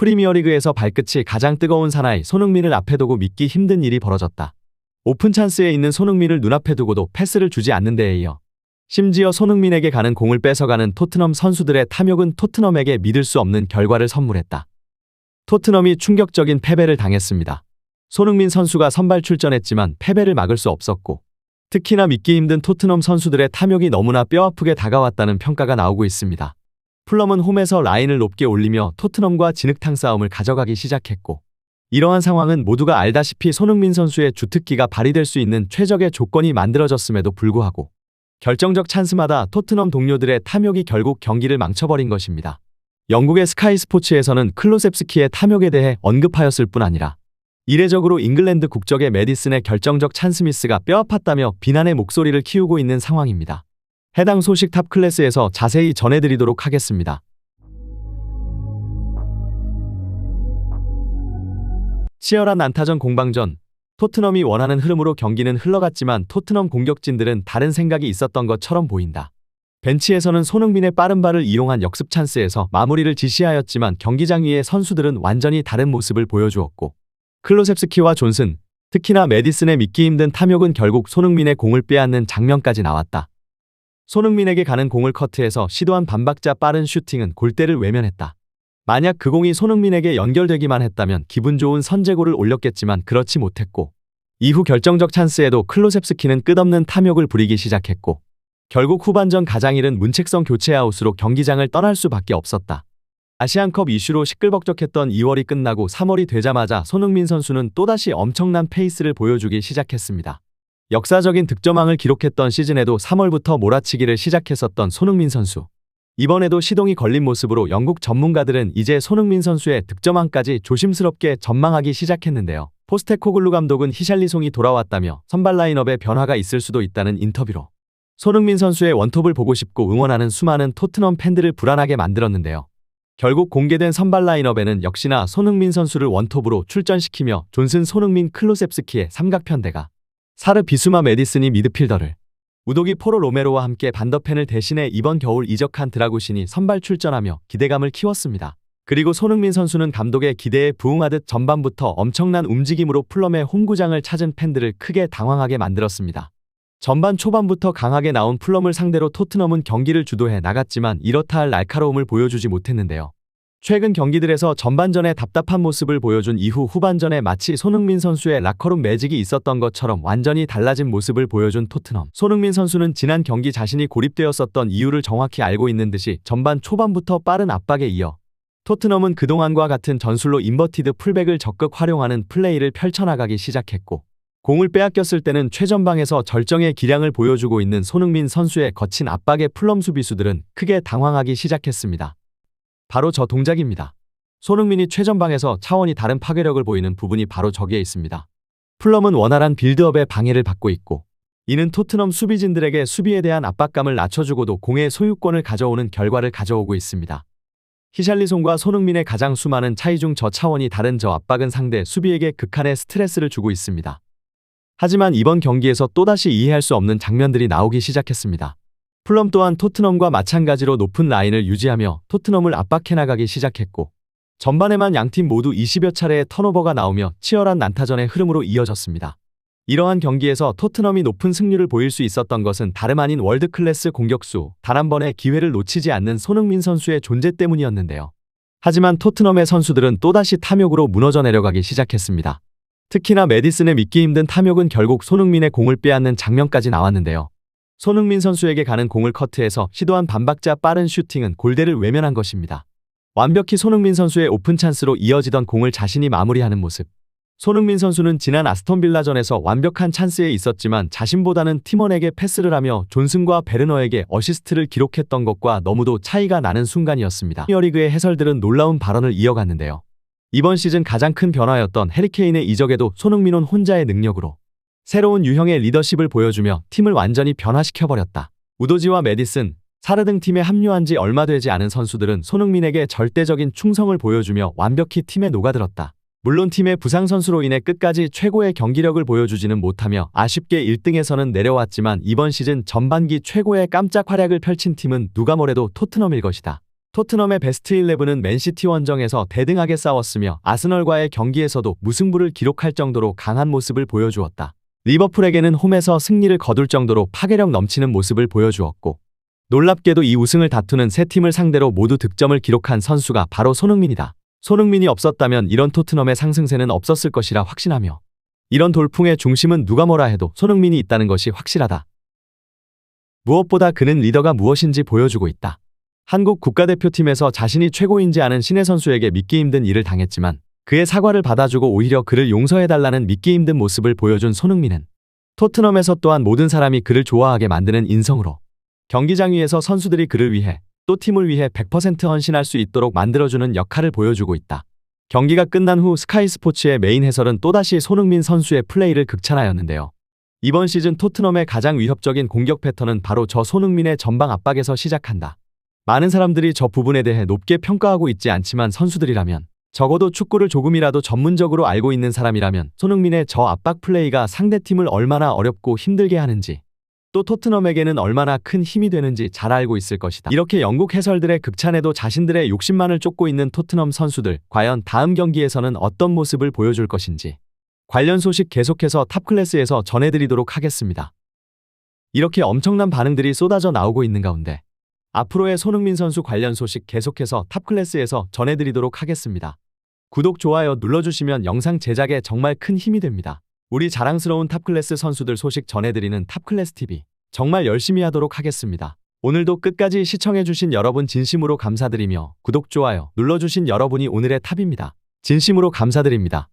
프리미어리그에서 발끝이 가장 뜨거운 사나이 손흥민을 앞에 두고 믿기 힘든 일이 벌어졌다. 오픈 찬스에 있는 손흥민을 눈앞에 두고도 패스를 주지 않는 데에 이어 심지어 손흥민에게 가는 공을 뺏어가는 토트넘 선수들의 탐욕은 토트넘에게 믿을 수 없는 결과를 선물했다. 토트넘이 충격적인 패배를 당했습니다. 손흥민 선수가 선발 출전했지만 패배를 막을 수 없었고, 특히나 믿기 힘든 토트넘 선수들의 탐욕이 너무나 뼈아프게 다가왔다는 평가가 나오고 있습니다. 풀럼은 홈에서 라인을 높게 올리며 토트넘과 진흙탕 싸움을 가져가기 시작했고, 이러한 상황은 모두가 알다시피 손흥민 선수의 주특기가 발휘될 수 있는 최적의 조건이 만들어졌음에도 불구하고 결정적 찬스마다 토트넘 동료들의 탐욕이 결국 경기를 망쳐버린 것입니다. 영국의 스카이 스포츠에서는 클로셉스키의 탐욕에 대해 언급하였을 뿐 아니라 이례적으로 잉글랜드 국적의 메디슨의 결정적 찬스 미스가 뼈아팠다며 비난의 목소리를 키우고 있는 상황입니다. 해당 소식 탑클래스에서 자세히 전해드리도록 하겠습니다. 치열한 난타전 공방전, 토트넘이 원하는 흐름으로 경기는 흘러갔지만 토트넘 공격진들은 다른 생각이 있었던 것처럼 보인다. 벤치에서는 손흥민의 빠른 발을 이용한 역습 찬스에서 마무리를 지시하였지만 경기장 위의 선수들은 완전히 다른 모습을 보여주었고, 클로셉스키와 존슨, 특히나 메디슨의 믿기 힘든 탐욕은 결국 손흥민의 공을 빼앗는 장면까지 나왔다. 손흥민에게 가는 공을 커트해서 시도한 반박자 빠른 슈팅은 골대를 외면했다. 만약 그 공이 손흥민에게 연결되기만 했다면 기분 좋은 선제골을 올렸겠지만 그렇지 못했고, 이후 결정적 찬스에도 클로셉스키는 끝없는 탐욕을 부리기 시작했고, 결국 후반전 가장 이른 문책성 교체 아웃으로 경기장을 떠날 수밖에 없었다. 아시안컵 이슈로 시끌벅적했던 2월이 끝나고 3월이 되자마자 손흥민 선수는 또다시 엄청난 페이스를 보여주기 시작했습니다. 역사적인 득점왕을 기록했던 시즌에도 3월부터 몰아치기를 시작했었던 손흥민 선수. 이번에도 시동이 걸린 모습으로 영국 전문가들은 이제 손흥민 선수의 득점왕까지 조심스럽게 전망하기 시작했는데요. 포스테코글루 감독은 히샬리송이 돌아왔다며 선발 라인업에 변화가 있을 수도 있다는 인터뷰로 손흥민 선수의 원톱을 보고 싶고 응원하는 수많은 토트넘 팬들을 불안하게 만들었는데요. 결국 공개된 선발 라인업에는 역시나 손흥민 선수를 원톱으로 출전시키며 존슨, 손흥민, 클로셉스키의 삼각편대가, 사르, 비수마, 메디슨이 미드필더를, 우도기, 포로, 로메로와 함께 반더펜을 대신해 이번 겨울 이적한 드라구신이 선발 출전하며 기대감을 키웠습니다. 그리고 손흥민 선수는 감독의 기대에 부응하듯 전반부터 엄청난 움직임으로 풀럼의 홈구장을 찾은 팬들을 크게 당황하게 만들었습니다. 전반 초반부터 강하게 나온 풀럼을 상대로 토트넘은 경기를 주도해 나갔지만 이렇다 할 날카로움을 보여주지 못했는데요. 최근 경기들에서 전반전에 답답한 모습을 보여준 이후 후반전에 마치 손흥민 선수의 라커룸 매직이 있었던 것처럼 완전히 달라진 모습을 보여준 토트넘. 손흥민 선수는 지난 경기 자신이 고립되었었던 이유를 정확히 알고 있는 듯이 전반 초반부터 빠른 압박에 이어 토트넘은 그동안과 같은 전술로 인버티드 풀백을 적극 활용하는 플레이를 펼쳐나가기 시작했고, 공을 빼앗겼을 때는 최전방에서 절정의 기량을 보여주고 있는 손흥민 선수의 거친 압박에 풀럼 수비수들은 크게 당황하기 시작했습니다. 바로 저 동작입니다. 손흥민이 최전방에서 차원이 다른 파괴력을 보이는 부분이 바로 저기에 있습니다. 풀럼은 원활한 빌드업에 방해를 받고 있고, 이는 토트넘 수비진들에게 수비에 대한 압박감을 낮춰주고도 공의 소유권을 가져오는 결과를 가져오고 있습니다. 히샬리송과 손흥민의 가장 수많은 차이 중 저 차원이 다른 저 압박은 상대 수비에게 극한의 스트레스를 주고 있습니다. 하지만 이번 경기에서 또다시 이해할 수 없는 장면들이 나오기 시작했습니다. 풀럼 또한 토트넘과 마찬가지로 높은 라인을 유지하며 토트넘을 압박해 나가기 시작했고, 전반에만 양팀 모두 20여 차례의 턴오버가 나오며 치열한 난타전의 흐름으로 이어졌습니다. 이러한 경기에서 토트넘이 높은 승률을 보일 수 있었던 것은 다름 아닌 월드클래스 공격수, 단 한 번의 기회를 놓치지 않는 손흥민 선수의 존재 때문이었는데요. 하지만 토트넘의 선수들은 또다시 탐욕으로 무너져 내려가기 시작했습니다. 특히나 메디슨의 믿기 힘든 탐욕은 결국 손흥민의 공을 빼앗는 장면까지 나왔는데요. 손흥민 선수에게 가는 공을 커트해서 시도한 반박자 빠른 슈팅은 골대를 외면한 것입니다. 완벽히 손흥민 선수의 오픈 찬스로 이어지던 공을 자신이 마무리하는 모습. 손흥민 선수는 지난 아스톤빌라전에서 완벽한 찬스에 있었지만 자신보다는 팀원에게 패스를 하며 존슨과 베르너에게 어시스트를 기록했던 것과 너무도 차이가 나는 순간이었습니다. 프리미어리그의 해설들은 놀라운 발언을 이어갔는데요. 이번 시즌 가장 큰 변화였던 해리케인의 이적에도 손흥민은 혼자의 능력으로 새로운 유형의 리더십을 보여주며 팀을 완전히 변화시켜버렸다. 우도지와 메디슨, 사르 등 팀에 합류한 지 얼마 되지 않은 선수들은 손흥민에게 절대적인 충성을 보여주며 완벽히 팀에 녹아들었다. 물론 팀의 부상 선수로 인해 끝까지 최고의 경기력을 보여주지는 못하며 아쉽게 1등에서는 내려왔지만 이번 시즌 전반기 최고의 깜짝 활약을 펼친 팀은 누가 뭐래도 토트넘일 것이다. 토트넘의 베스트 11은 맨시티 원정에서 대등하게 싸웠으며 아스널과의 경기에서도 무승부를 기록할 정도로 강한 모습을 보여주었다. 리버풀에게는 홈에서 승리를 거둘 정도로 파괴력 넘치는 모습을 보여주었고 놀랍게도 이 우승을 다투는 세 팀을 상대로 모두 득점을 기록한 선수가 바로 손흥민이다. 손흥민이 없었다면 이런 토트넘의 상승세는 없었을 것이라 확신하며 이런 돌풍의 중심은 누가 뭐라 해도 손흥민이 있다는 것이 확실하다. 무엇보다 그는 리더가 무엇인지 보여주고 있다. 한국 국가대표팀에서 자신이 최고인지 아는 신예 선수에게 믿기 힘든 일을 당했지만 그의 사과를 받아주고 오히려 그를 용서해달라는 믿기 힘든 모습을 보여준 손흥민은 토트넘에서 또한 모든 사람이 그를 좋아하게 만드는 인성으로 경기장 위에서 선수들이 그를 위해 또 팀을 위해 100% 헌신할 수 있도록 만들어주는 역할을 보여주고 있다. 경기가 끝난 후 스카이 스포츠의 메인 해설은 또다시 손흥민 선수의 플레이를 극찬하였는데요. 이번 시즌 토트넘의 가장 위협적인 공격 패턴은 바로 저 손흥민의 전방 압박에서 시작한다. 많은 사람들이 저 부분에 대해 높게 평가하고 있지 않지만 선수들이라면 적어도 축구를 조금이라도 전문적으로 알고 있는 사람이라면 손흥민의 저 압박 플레이가 상대팀을 얼마나 어렵고 힘들게 하는지 또 토트넘에게는 얼마나 큰 힘이 되는지 잘 알고 있을 것이다. 이렇게 영국 해설들의 극찬에도 자신들의 욕심만을 쫓고 있는 토트넘 선수들, 과연 다음 경기에서는 어떤 모습을 보여줄 것인지 관련 소식 계속해서 탑클래스에서 전해드리도록 하겠습니다. 이렇게 엄청난 반응들이 쏟아져 나오고 있는 가운데 앞으로의 손흥민 선수 관련 소식 계속해서 탑클래스에서 전해드리도록 하겠습니다. 구독, 좋아요 눌러주시면 영상 제작에 정말 큰 힘이 됩니다. 우리 자랑스러운 탑클래스 선수들 소식 전해드리는 탑클래스TV 정말 열심히 하도록 하겠습니다. 오늘도 끝까지 시청해주신 여러분 진심으로 감사드리며 구독, 좋아요 눌러주신 여러분이 오늘의 탑입니다. 진심으로 감사드립니다.